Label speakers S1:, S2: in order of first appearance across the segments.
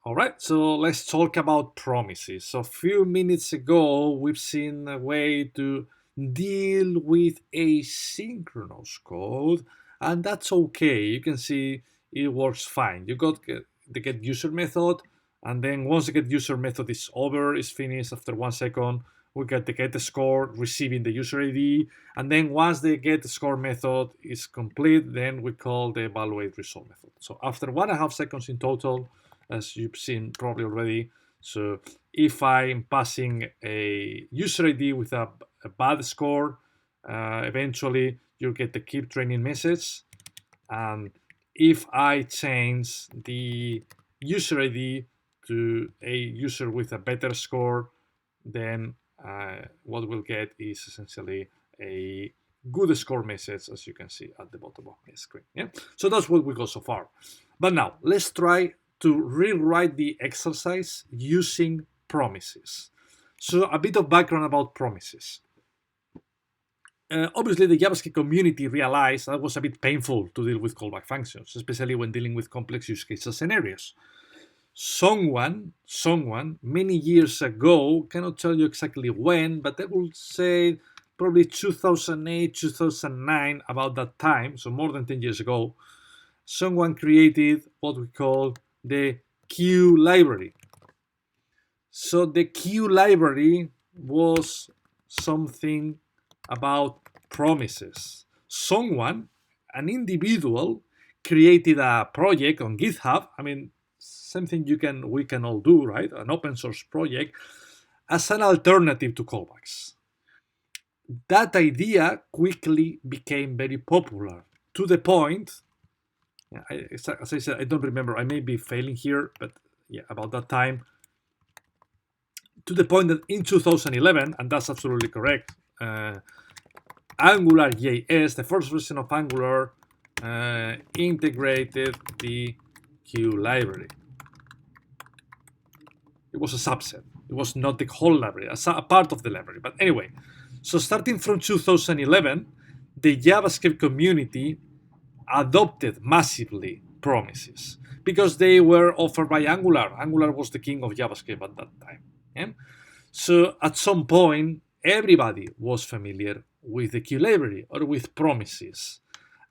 S1: All right, so let's talk about promises. So a few minutes ago, we've seen a way to deal with asynchronous code, and that's okay. You can see it works fine. You got the get user method, and then once the get user method is over, is finished after 1 second, we get the get score receiving the user ID, and then once the get score method is complete, then we call the evaluate result method. So after 1.5 seconds in total, as you've seen probably already. So if I'm passing a user ID with a bad score, eventually you'll get the keep training message. And if I change the user ID to a user with a better score, then what we'll get is essentially a good score message, as you can see at the bottom of my screen. Yeah, so that's what we got so far. But now let's try to rewrite the exercise using promises. So a bit of background about promises. Obviously, the JavaScript community realized that was a bit painful to deal with callback functions, especially when dealing with complex use cases scenarios. Someone many years ago, cannot tell you exactly when, but I will say probably 2008, 2009, about that time, so more than 10 years ago, someone created what we call the Q library. So the Q library was something about promises. Someone, an individual, created a project on GitHub. I mean, something we can all do, right? An open source project as an alternative to callbacks. That idea quickly became very popular to the point. As I said, I don't remember. I may be failing here, but yeah, about that time, to the point that in 2011, and that's absolutely correct, Angular JS, the first version of Angular, integrated the Q library. It was a subset. It was not the whole library, a part of the library. But anyway, so starting from 2011, the JavaScript community adopted massively promises because they were offered by Angular. Angular was the king of JavaScript at that time. Yeah? So at some point, everybody was familiar with the Q library or with promises.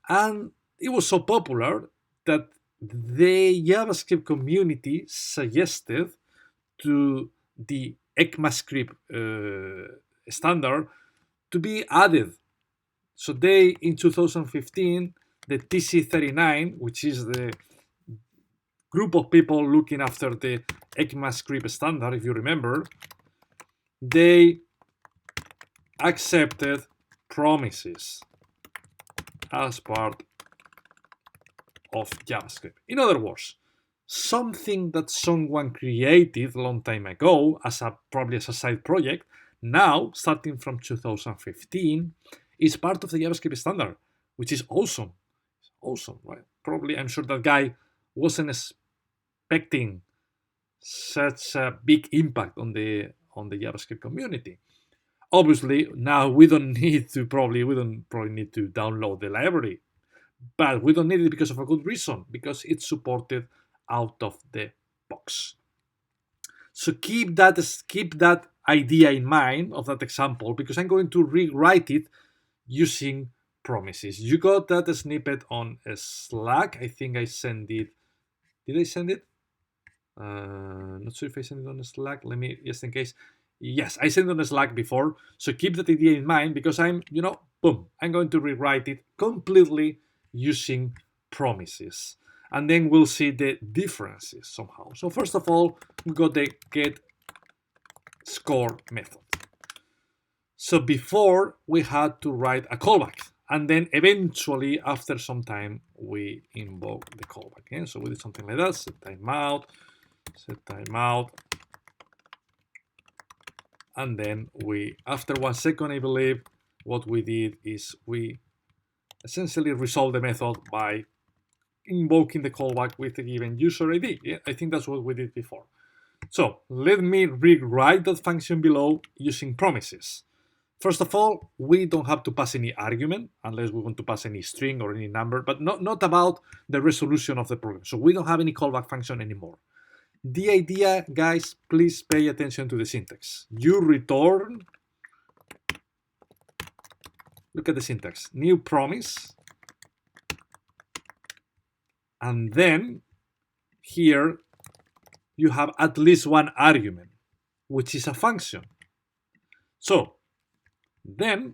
S1: And it was so popular that the JavaScript community suggested to the ECMAScript standard to be added. So they, in 2015, the TC39, which is the group of people looking after the ECMAScript standard, if you remember, they accepted promises as part of JavaScript. In other words, something that someone created a long time ago probably as a side project, now starting from 2015, is part of the JavaScript standard, which is awesome. It's awesome, right? Probably, I'm sure that guy wasn't expecting such a big impact on the JavaScript community. Obviously, now we don't probably need to download the library, but we don't need it because of a good reason, because it's supported out of the box. So keep that idea in mind of that example, because I'm going to rewrite it using promises. You got that snippet on Slack. I think I sent it. Did I send it? Not sure if I sent it on Slack. Let me, just in case. Yes, I sent it on Slack before. So keep that idea in mind, because I'm going to rewrite it completely using promises. And then we'll see the differences somehow. So first of all, we got the get score method. So before, we had to write a callback, and then eventually, after some time, we invoke the callback. Okay? So we did something like that: set timeout, and then after 1 second, I believe, what we did is we essentially resolved the method by invoking the callback with a given user ID. Yeah, I think that's what we did before. So let me rewrite that function below using promises. First of all, we don't have to pass any argument unless we want to pass any string or any number, but not about the resolution of the program. So we don't have any callback function anymore. The idea, guys, please pay attention to the syntax. You return, look at the syntax, new promise, and then here you have at least one argument, which is a function. So then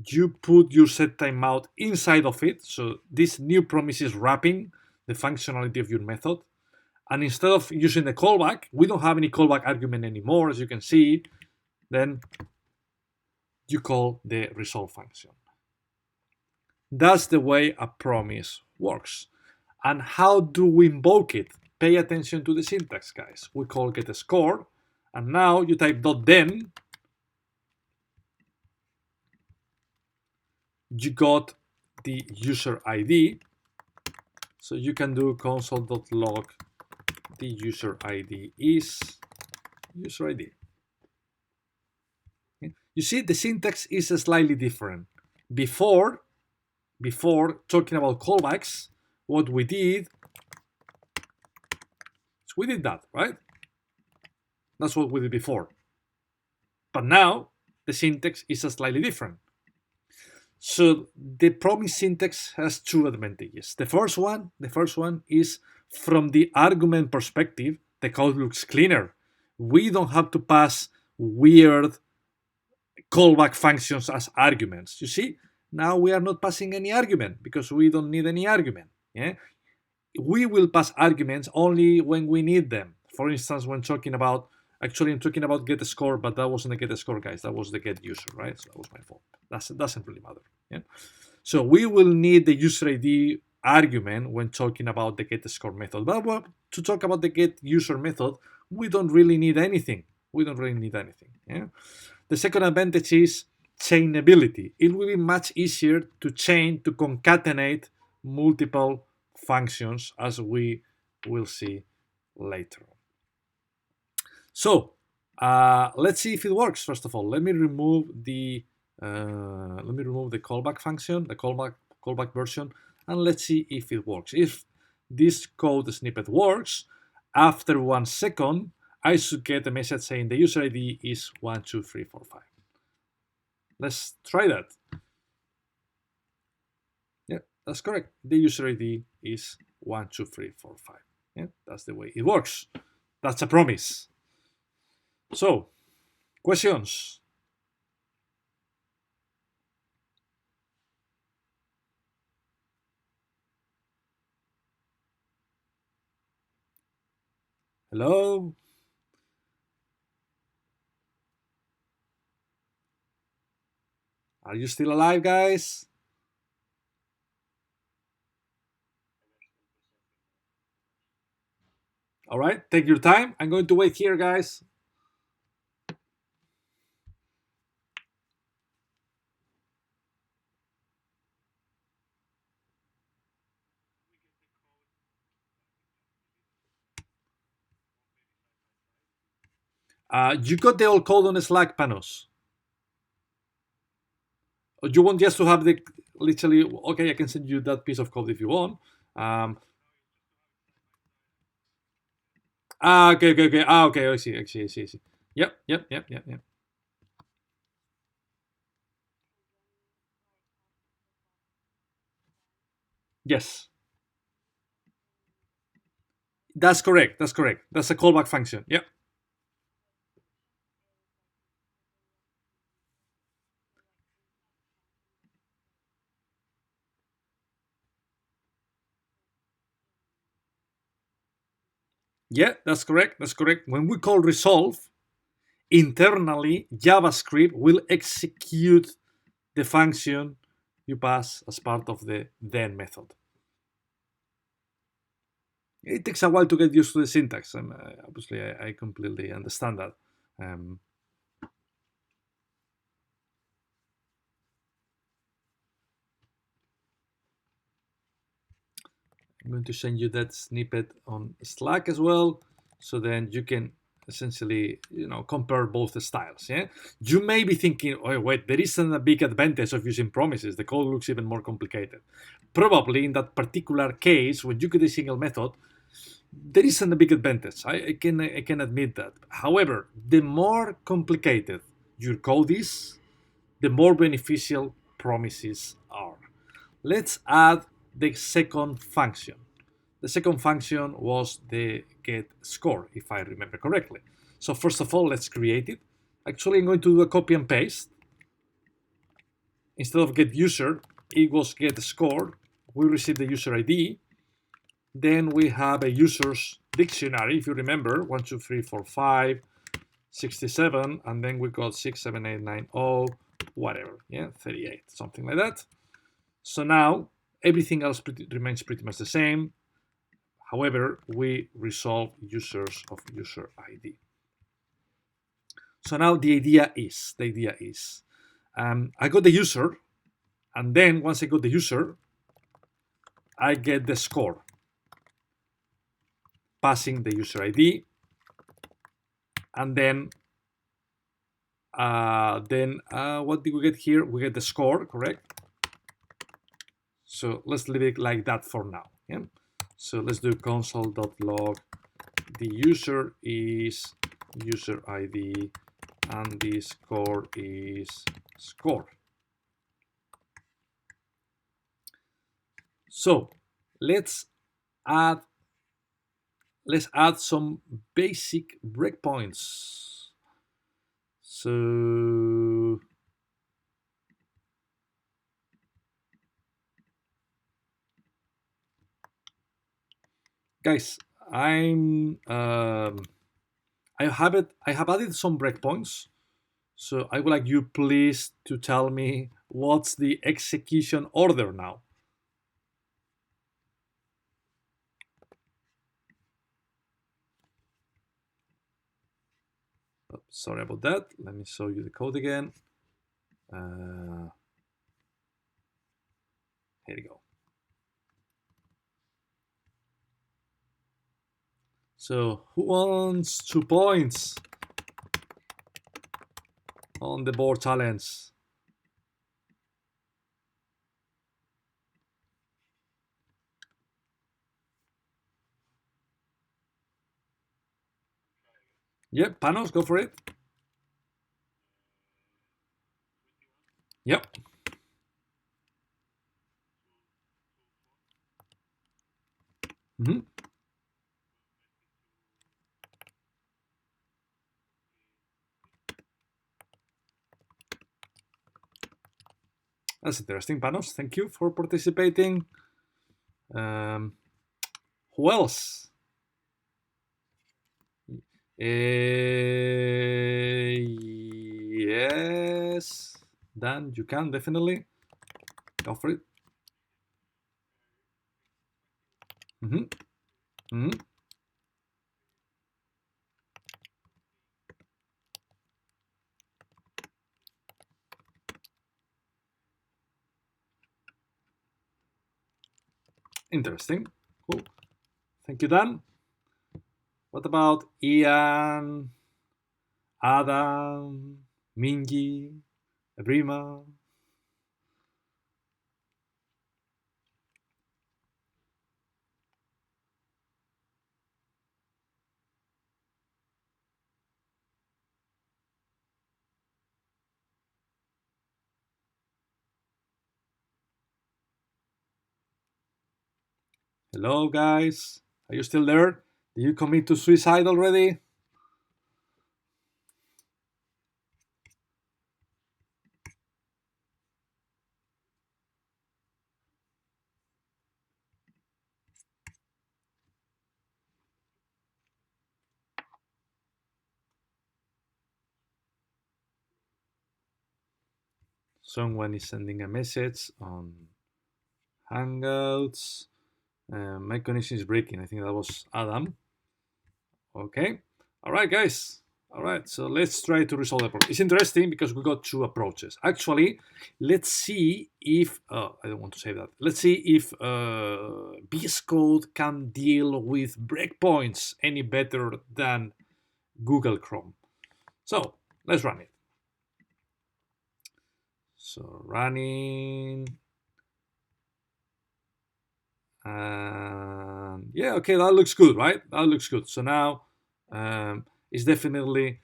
S1: you put your set timeout inside of it. So this new promise is wrapping the functionality of your method. And instead of using the callback, we don't have any callback argument anymore, as you can see. Then you call the resolve function. That's the way a promise works. And how do we invoke it? Pay attention to the syntax, guys. We call getScore, and now you type .then. You got the user ID, so you can do console.log the user ID is user ID. Okay. You see, the syntax is slightly different. Before talking about callbacks, what we did is we did that, right? That's what we did before. But now the syntax is slightly different. So the promise syntax has two advantages. The first one is from the argument perspective, the code looks cleaner. We don't have to pass weird callback functions as arguments. You see, now we are not passing any argument because we don't need any argument. Yeah? We will pass arguments only when we need them. For instance, when talking about, actually I'm talking about getScore, but that wasn't the getScore, guys. That was the getUser, right? So that was my fault. That doesn't really matter. Yeah? So we will need the user ID argument when talking about the getScore method. But to talk about the getUser method, we don't really need anything. Yeah? The second advantage is chainability. It will be much easier to chain, to concatenate multiple functions, as we will see later. So let's see if it works. First of all, let me remove the callback function, the callback version, and let's see if it works. If this code snippet works, after 1 second, I should get a message saying the user ID is 12345. Let's try that. Yeah, that's correct. The user ID is 12345. Yeah, that's the way it works. That's a promise. So, questions? Hello? Are you still alive, guys? All right, take your time. I'm going to wait here, guys. You got the old code on Slack, Panos. Or you want just to have the literally, okay, I can send you that piece of code if you want. Okay. Okay, I see. Yep. Yes. That's correct. That's a callback function. Yep. Yeah, that's correct. When we call resolve, internally, JavaScript will execute the function you pass as part of the then method. It takes a while to get used to the syntax, and obviously I completely understand that. I'm going to send you that snippet on Slack as well, so then you can essentially, compare both the styles. Yeah, you may be thinking, oh wait, there isn't a big advantage of using promises. The code looks even more complicated. Probably in that particular case, when you get a single method, there isn't a big advantage. I can admit that. However, the more complicated your code is, the more beneficial promises are. Let's add the second function. The second function was the get score, if I remember correctly. So first of all, let's create it. Actually, I'm going to do a copy and paste. Instead of get user, it was get score. We receive the user ID. Then we have a user's dictionary, if you remember, 1, 2, 3, 4, 5, 67, and then we got 6, 7, 8, 9, 0, whatever, yeah, 38, something like that. So now everything else remains pretty much the same. However, we resolve users of user ID. So now the idea is, I got the user, and then once I got the user, I get the score, passing the user ID, and then what did we get here? We get the score, correct? So let's leave it like that for now. Yeah. So let's do console.log. The user is user ID, and the score is score. So let's add some basic breakpoints. So guys, I have added some breakpoints. So I would like you please to tell me what's the execution order now. Oh, sorry about that. Let me show you the code again. Here we go. So who wants 2 points on the board challenge? Yep, Panos, go for it. Yep. Mm-hmm. That's interesting, Panos. Thank you for participating. Who else? Yes, Dan, you can definitely go for it. Mm-hmm. Mm-hmm. Interesting. Cool. Thank you, Dan. What about Ian, Adam, Mingy, Rima? Hello, guys. Are you still there? Did you commit to suicide already? Someone is sending a message on Hangouts. My connection is breaking. I think that was Adam. Okay. All right, guys. All right. So let's try to resolve the problem. It's interesting because we got 2 approaches. Actually, let's see if I don't want to say that. Let's see if VS Code can deal with breakpoints any better than Google Chrome. So let's run it. So running, Yeah, okay, that looks good, right? That looks good. So now it's definitely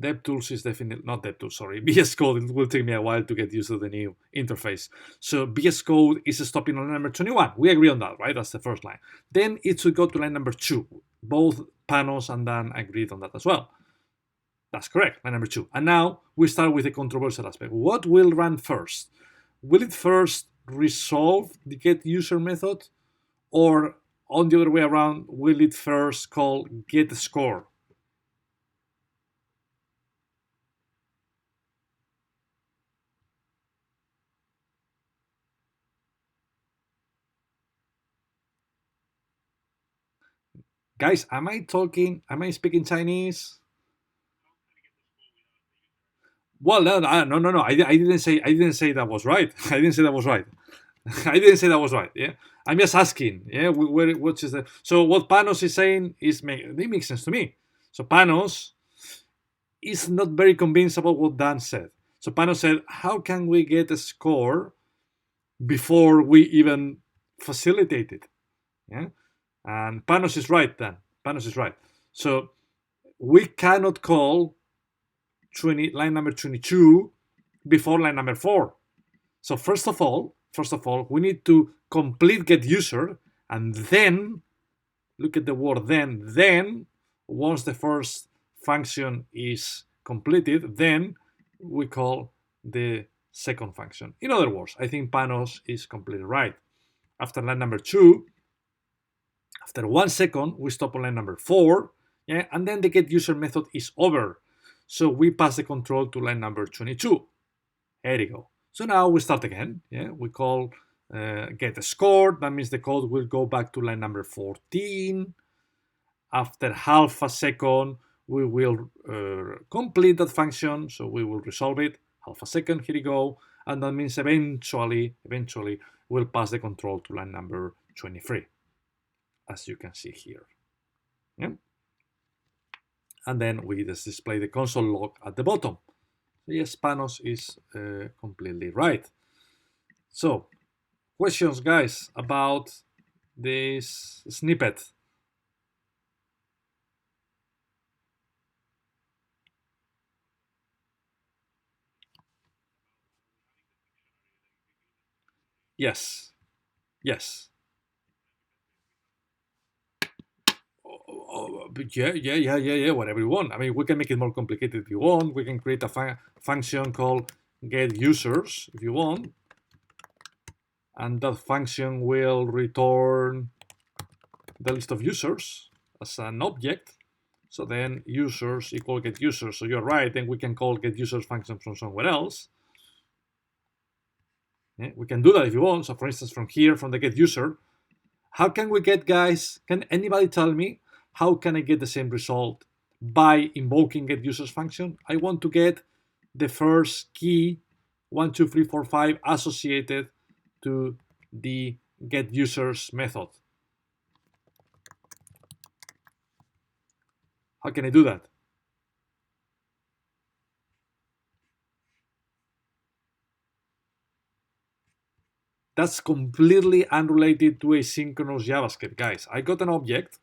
S1: DevTools is definitely not DevTools, sorry, VS Code. It will take me a while to get used to the new interface. So VS Code is stopping on line number 21. We agree on that, right? That's the first line. Then it should go to line number 2. Both Panos and Dan agreed on that as well. That's correct, line number 2. And now we start with the controversial aspect. What will run first? Will it first resolve the get user method, or on the other way around, will it first call get score? Guys, am I speaking Chinese? Well, no. I didn't say that was right. I didn't say that was right. I didn't say that was right. Yeah, I'm just asking. Yeah, what is the? So what Panos is saying they make sense to me. So Panos is not very convinced about what Dan said. So Panos said, "How can we get a score before we even facilitate it?" Yeah, and Panos is right. Then Panos is right. So we cannot call line number 22 before line number 4. So first of all, we need to complete get user, and then look at the word then once the first function is completed, then we call the second function. In other words, I think Panos is completely right. After line number 2, after 1 second, we stop on line number 4, yeah, and then the get user method is over. So we pass the control to line number 22. There you go. So now we start again. Yeah, we call get a score. That means the code will go back to line number 14. After half a second, we will complete that function. So we will resolve it. Half a second, here you go. And that means eventually, we'll pass the control to line number 23, as you can see here. Yeah. And then we just display the console log at the bottom. Yes, Panos is completely right. So, questions, guys, about this snippet? Yes. Yes. But yeah, whatever you want. I mean, we can make it more complicated if you want. We can create a function called get users if you want. And that function will return the list of users as an object. So then users equal get users. So you're right. Then we can call get users function from somewhere else. Yeah, we can do that if you want. So for instance, from here, from the get user, how can we get, guys? Can anybody tell me how can I get the same result by invoking get users function? I want to get the first key 1, 2, 3, 4, 5 associated to the get users method. How can I do that? That's completely unrelated to asynchronous JavaScript, guys. I got an object.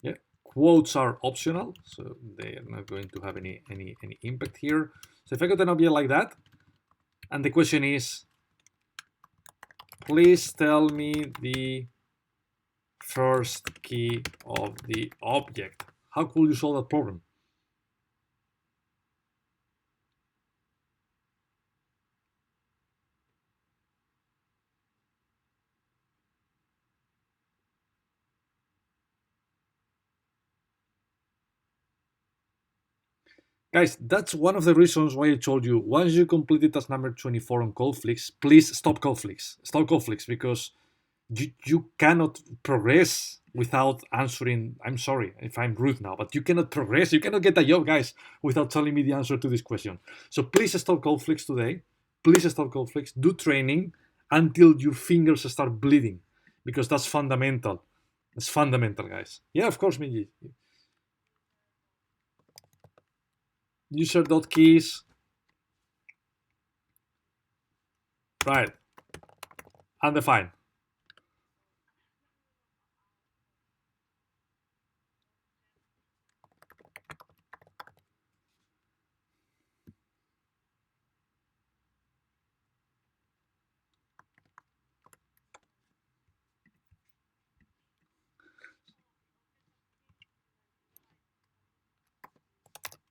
S1: Yeah, quotes are optional, so they are not going to have any impact here. So if I got an object like that, and the question is, please tell me the first key of the object. How could you solve that problem? Guys, that's one of the reasons why I told you, once you completed task number 24 on Codeflix, please stop Codeflix. Stop Codeflix, because you cannot progress without answering. I'm sorry if I'm rude now, but you cannot progress. You cannot get a job, guys, without telling me the answer to this question. So please stop Codeflix today. Please stop Codeflix. Do training until your fingers start bleeding, because that's fundamental. It's fundamental, guys. Yeah, of course, Miji. user.keys, right, undefined.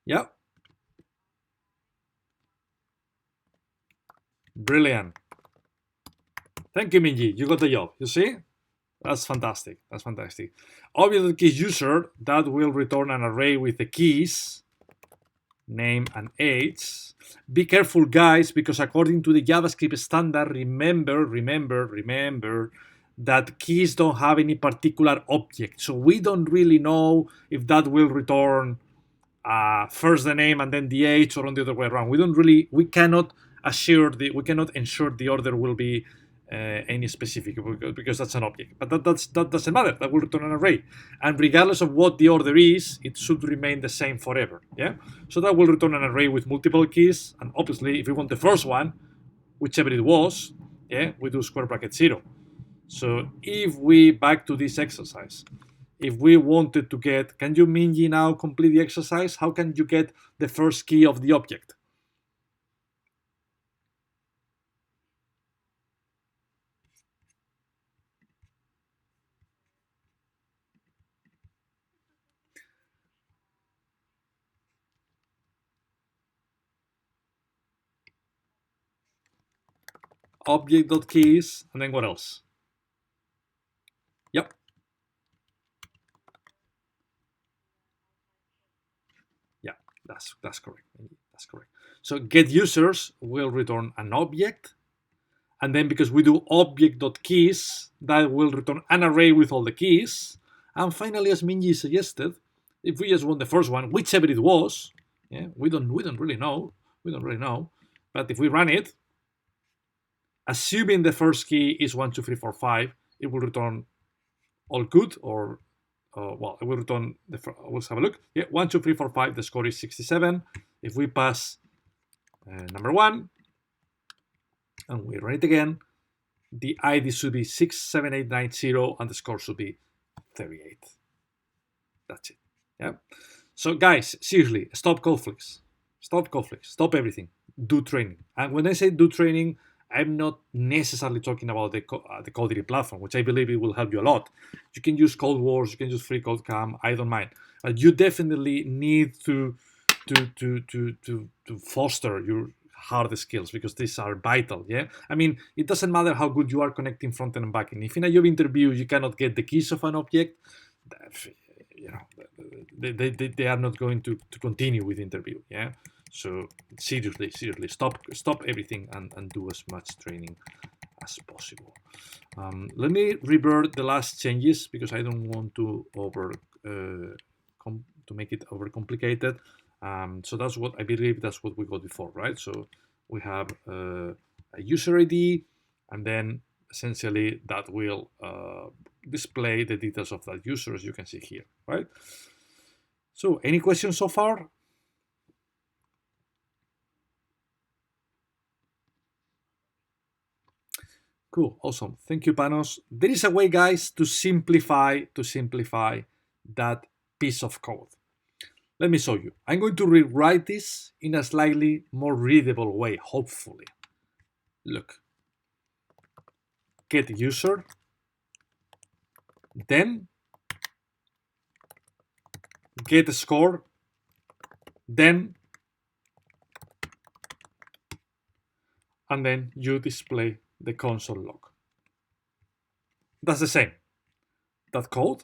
S1: Yeah, brilliant. Thank you, Minji. You got the job. You see? That's fantastic. That's fantastic. Object.keys user, that will return an array with the keys, name and age. Be careful, guys, because according to the JavaScript standard, remember that keys don't have any particular object. So we don't really know if that will return first the name and then the age, or on the other way around. We cannot ensure the order will be any specific, because that's an object. But that doesn't matter. That will return an array, and regardless of what the order is, it should remain the same forever. Yeah. So that will return an array with multiple keys, and obviously, if we want the first one, whichever it was, yeah, we do square bracket 0. So if we back to this exercise, if we wanted to get, can you, Minji, now complete the exercise? How can you get the first key of the object? Object.keys, and then what else? Yep. Yeah, that's correct. That's correct. So get users will return an object, and then because we do object.keys, that will return an array with all the keys. And finally, as Minji suggested, if we just want the first one, whichever it was, yeah, we don't really know. We don't really know. But if we run it, assuming the first key is 1, 2, 3, 4, 5, it will return all good, or well, it will return let's have a look. Yeah, 1, 2, 3, 4, 5. The score is 67. If we pass number 1 and we run it again, the ID should be 67890 and the score should be 38. That's it. Yeah. So guys, seriously, stop conflicts. Stop conflicts. Stop everything. Do training. And when I say do training, I'm not necessarily talking about the Codery platform, which I believe it will help you a lot. You can use Code Wars, you can use Free Code Camp. I don't mind, but you definitely need to foster your hard skills, because these are vital. Yeah, I mean, it doesn't matter how good you are connecting front end and back end. If in a job interview you cannot get the keys of an object, you know, they are not going to continue with the interview. Yeah. So seriously, stop everything and do as much training as possible. Let me revert the last changes, because I don't want to to make it over complicated. So that's what I believe. That's what we got before, right? So we have a user ID, and then essentially that will display the details of that user, as you can see here, right? So any questions so far? Cool, awesome. Thank you, Panos. There is a way, guys, to simplify that piece of code. Let me show you. I'm going to rewrite this in a slightly more readable way, hopefully. Look. Get user, then get score, then, and then you display the console log. That's the same. That code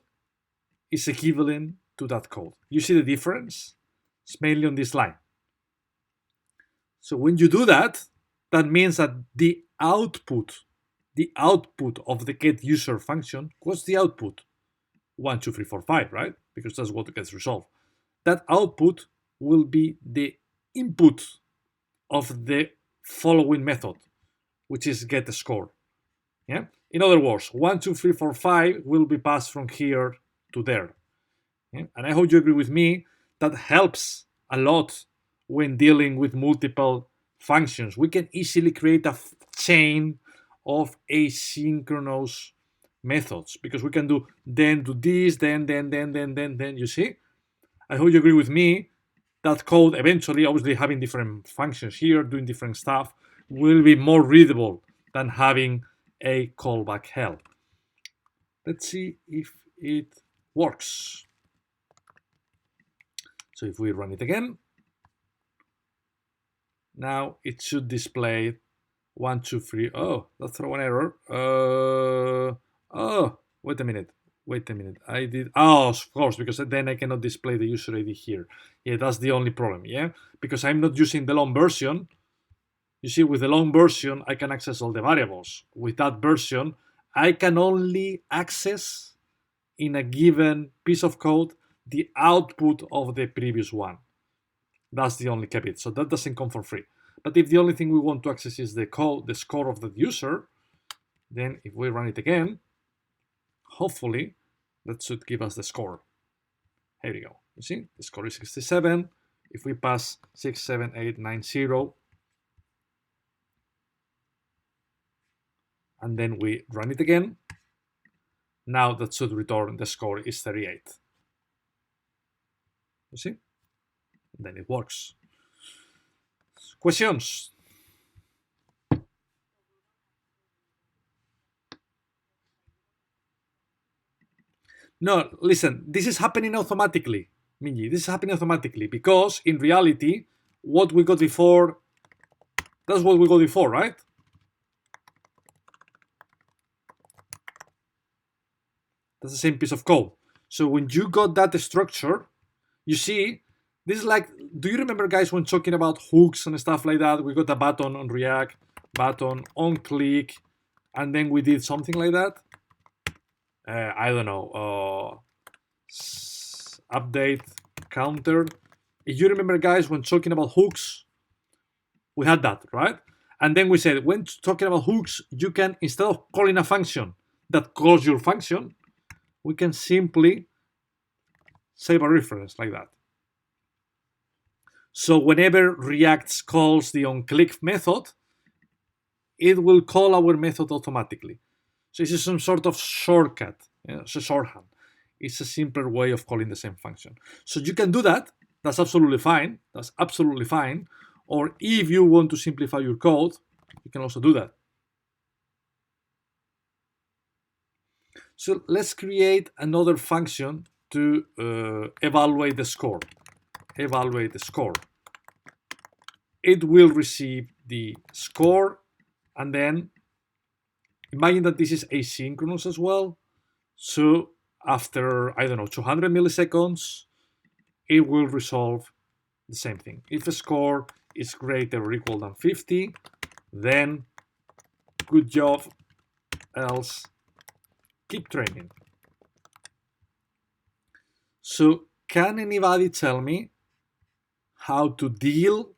S1: is equivalent to that code. You see the difference? It's mainly on this line. So when you do that, that means that the output of the get user function, what's the output? 1, 2, 3, 4, 5, right? Because that's what gets resolved. That output will be the input of the following method, which is get the score. Yeah. In other words, 1, 2, 3, 4, 5 will be passed from here to there. Yeah? And I hope you agree with me. That helps a lot when dealing with multiple functions. We can easily create a chain of asynchronous methods because we can do this, then. You see? I hope you agree with me. That code eventually, obviously having different functions here, doing different stuff, will be more readable than having a callback hell. Let's see if it works. So if we run it again, now it should display 1, 2, 3. Oh, that's throw an error. Oh, wait a minute. I did. Oh, of course, because then I cannot display the user ID here. Yeah, that's the only problem. Yeah, because I'm not using the long version. You see, with the long version, I can access all the variables. With that version, I can only access in a given piece of code the output of the previous one. That's the only caveat. So that doesn't come for free. But if the only thing we want to access is the code, the score of the user, then if we run it again, hopefully that should give us the score. Here we go. You see, the score is 67. If we pass 67890, and then we run it again, now that should return the score is 38. You see? Then it works. Questions? No, listen, this is happening automatically, Minji. This is happening automatically because in reality, what we got before, that's what we got before, right? That's the same piece of code. So when you got that structure, you see, this is like, do you remember, guys, when talking about hooks and stuff like that? We got a button on React, button on click, and then we did something like that. I don't know, update counter. If you remember, guys, when talking about hooks, we had that, right? And then we said, when talking about hooks, you can, instead of calling a function that calls your function, we can simply save a reference like that. So whenever React calls the onClick method, it will call our method automatically. So this is some sort of shortcut. It's a shorthand. It's a simpler way of calling the same function. So you can do that. That's absolutely fine. That's absolutely fine. Or if you want to simplify your code, you can also do that. So let's create another function to evaluate the score. Evaluate the score. It will receive the score, and then imagine that this is asynchronous as well. So after, I don't know, 200 milliseconds, it will resolve the same thing. If the score is greater or equal than 50, then good job, else keep training. So can anybody tell me how to deal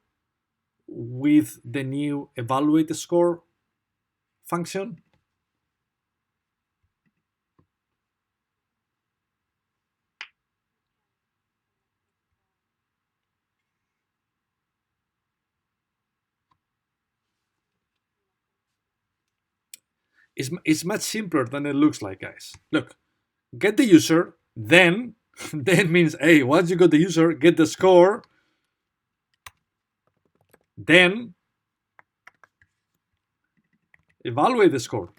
S1: with the new evaluate the score function? It's much simpler than it looks like, guys. Look, get the user, then then means, hey, once you got the user, get the score, then evaluate the score.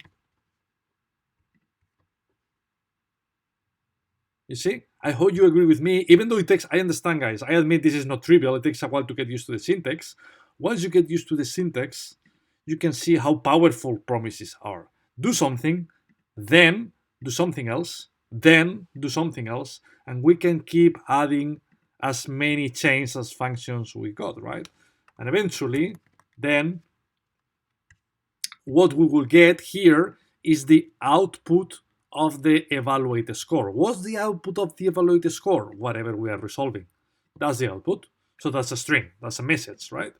S1: You see? I hope you agree with me, even though it takes, I understand, guys, I admit this is not trivial, it takes a while to get used to the syntax. Once you get used to the syntax, you can see how powerful promises are. Do something, then do something else, then do something else, and we can keep adding as many chains as functions we got, right? And eventually, then what we will get here is the output of the evaluate score. What's the output of the evaluate score? Whatever we are resolving. That's the output. So that's a string, that's a message, right?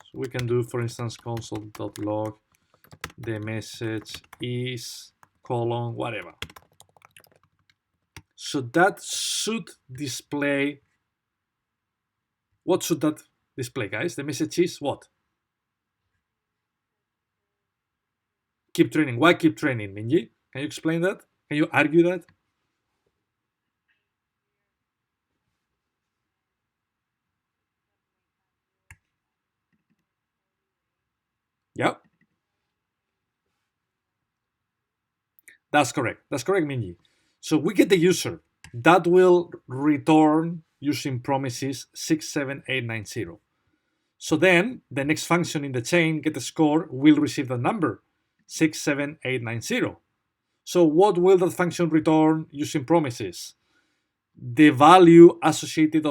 S1: So we can do, for instance, console.log, the message is colon, whatever. So that should display what should that display, guys? The message is what? Keep training. Why keep training, Minji? Can you explain that? Can you argue that? Yeah, that's correct. That's correct, Minji. So we get the user. That will return using promises 67890. So then the next function in the chain, get a score, will receive the number 67890. So what will that function return using promises? The value associated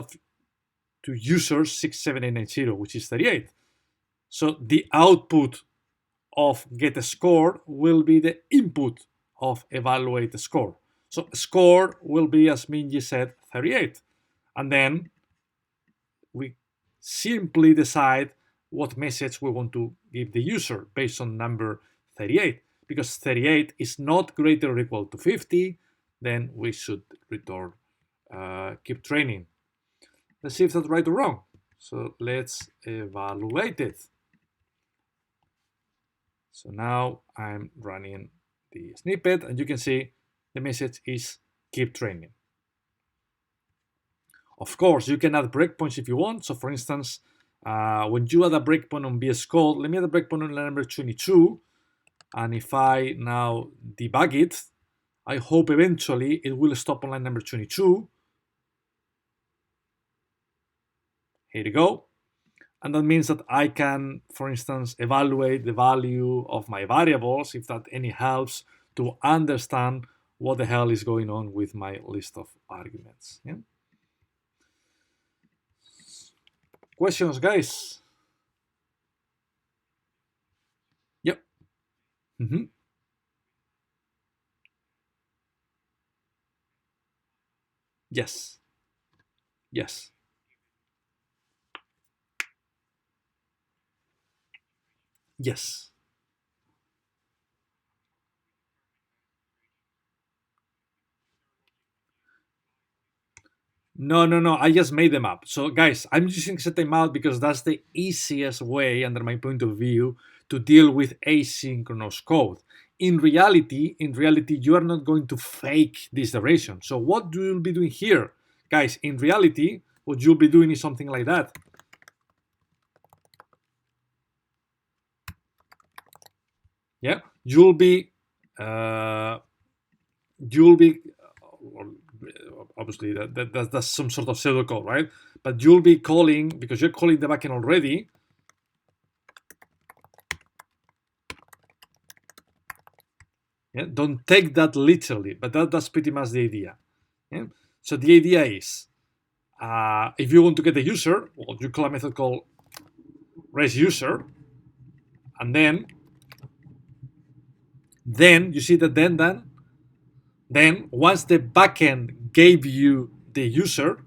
S1: to user 67890, which is 38. So the output of get a score will be the input of evaluate a score. So score will be, as Minji said, 38. And then we simply decide what message we want to give the user based on number 38. Because 38 is not greater or equal to 50, then we should return keep training. Let's see if that's right or wrong. So let's evaluate it. So now I'm running the snippet and you can see the message is keep training. Of course, you can add breakpoints if you want. So for instance, when you add a breakpoint on VS Code, let me add a breakpoint on line number 22. And if I now debug it, I hope eventually it will stop on line number 22. Here you go. And that means that I can, for instance, evaluate the value of my variables, if that any helps to understand what the hell is going on with my list of arguments. Yeah? Questions, guys? Yep. Mm-hmm. Yes. Yes. Yes. No, no, no. I just made them up. So, guys, I'm using set timeout because that's the easiest way, under my point of view, to deal with asynchronous code. In reality, you are not going to fake this duration. So, what do you be doing here, guys? In reality, what you'll be doing is something like that. Yeah, you'll be obviously that's some sort of pseudocode, right? But you'll be calling, because you're calling the backend already. Yeah, don't take that literally, but that's pretty much the idea. Yeah? So the idea is, if you want to get the user, well, you call a method called raiseuser, and then you see that then once the backend gave you the user,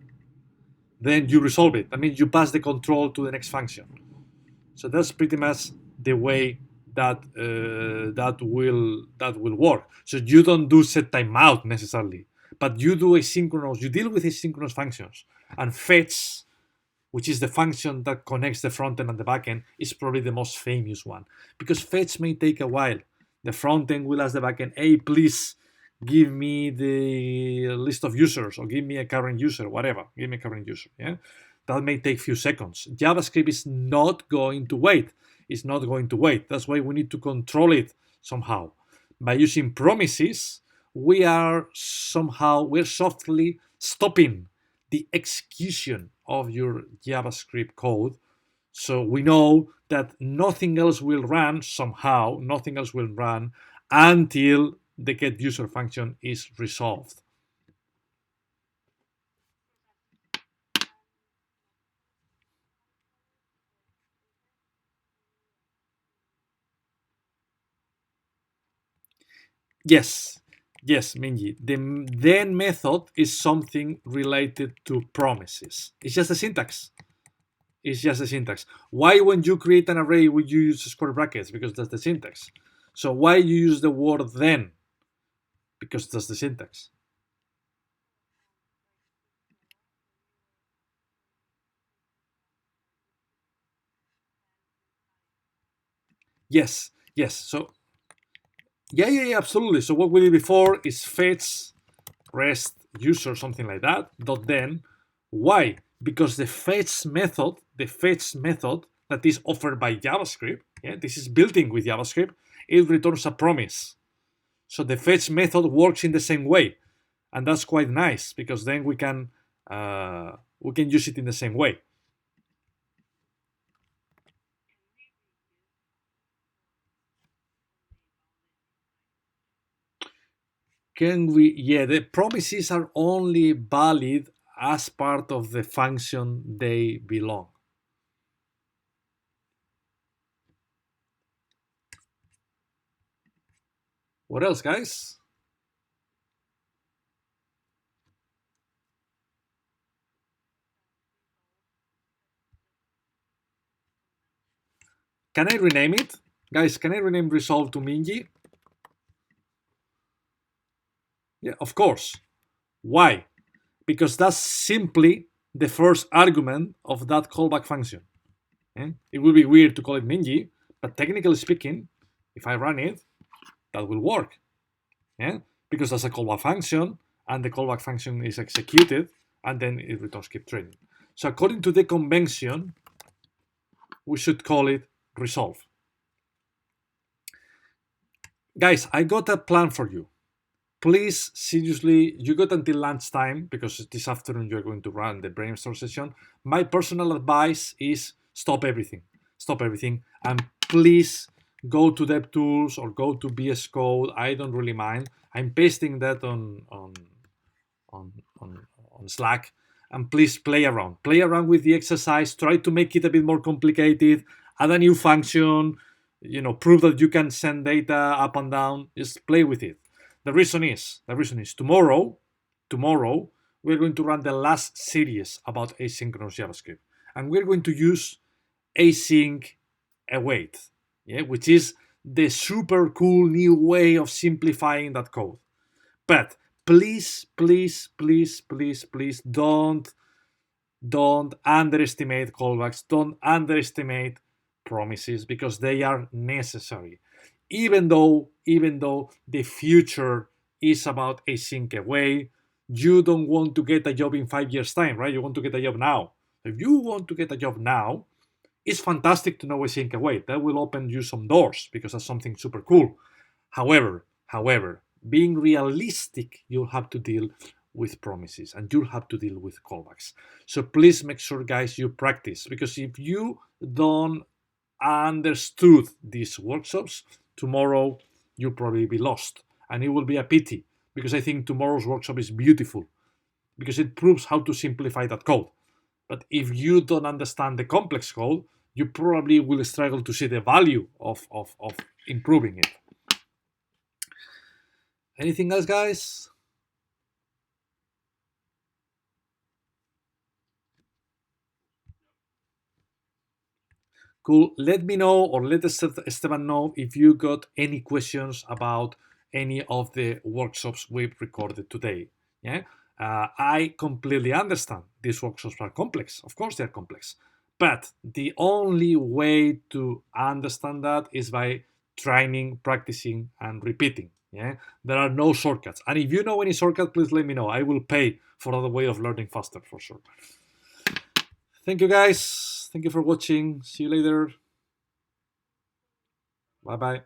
S1: then you resolve it. I mean, you pass the control to the next function. So that's pretty much the way that will work. So you don't do set timeout necessarily, but you do asynchronous. You deal with asynchronous functions, and fetch, which is the function that connects the front end and the back end, is probably the most famous one, because fetch may take a while. The front end will ask the back end, "Hey, please give me the list of users, or give me a current user, whatever. Give me a current user." Yeah, that may take a few seconds. JavaScript is not going to wait. It's not going to wait. That's why we need to control it somehow. By using promises, we're softly stopping the execution of your JavaScript code. So we know that nothing else will run somehow, nothing else will run until the get user function is resolved. Yes, yes, Minji. The then method is something related to promises. It's just a syntax. It's just a syntax. Why, when you create an array, would you use square brackets? Because that's the syntax. So why you use the word then? Because that's the syntax. Yes, yes. So yeah, absolutely. So what we did before is fetch REST user, something like that, dot then. Why? Because the fetch method that is offered by JavaScript, yeah, this is built in with JavaScript, it returns a promise. So the fetch method works in the same way, and that's quite nice because then we can use it in the same way. Can we? Yeah, the promises are only valid as part of the function they belong. What else, guys? Can I rename it? Guys, can I rename resolve to Minji? Yeah, of course. Why? Because that's simply the first argument of that callback function. It will be weird to call it Minji, but technically speaking, if I run it, that will work. Yeah? Because that's a callback function, and the callback function is executed, and then it returns keep trading. So according to the convention, we should call it resolve. Guys, I got a plan for you. Please, seriously, you got until lunchtime because this afternoon you're going to run the brainstorm session. My personal advice is stop everything. Stop everything. And please go to DevTools or go to VS Code. I don't really mind. I'm pasting that on, on, on Slack. And please play around. Play around with the exercise. Try to make it a bit more complicated. Add a new function. Prove that you can send data up and down. Just play with it. The reason is tomorrow we're going to run the last series about asynchronous JavaScript, and we're going to use async await, yeah, which is the super cool new way of simplifying that code. But please, please, please, please, please don't underestimate callbacks. Don't underestimate promises because they are necessary. Even though the future is about async away, you don't want to get a job in 5 years' time, right? You want to get a job now. If you want to get a job now, it's fantastic to know async away. That will open you some doors because that's something super cool. However, being realistic, you'll have to deal with promises and you'll have to deal with callbacks. So please make sure, guys, you practice because if you don't understood these workshops, tomorrow you'll probably be lost. And it will be a pity because I think tomorrow's workshop is beautiful because it proves how to simplify that code. But if you don't understand the complex code, you probably will struggle to see the value of improving it. Anything else, guys? Cool. Let me know or let Esteban know if you got any questions about any of the workshops we've recorded today. Yeah, I completely understand these workshops are complex. Of course, they're complex, but the only way to understand that is by training, practicing, and repeating. Yeah, there are no shortcuts. And if you know any shortcut, please let me know. I will pay for other way of learning faster for sure. Thank you, guys. Thank you for watching. See you later. Bye bye.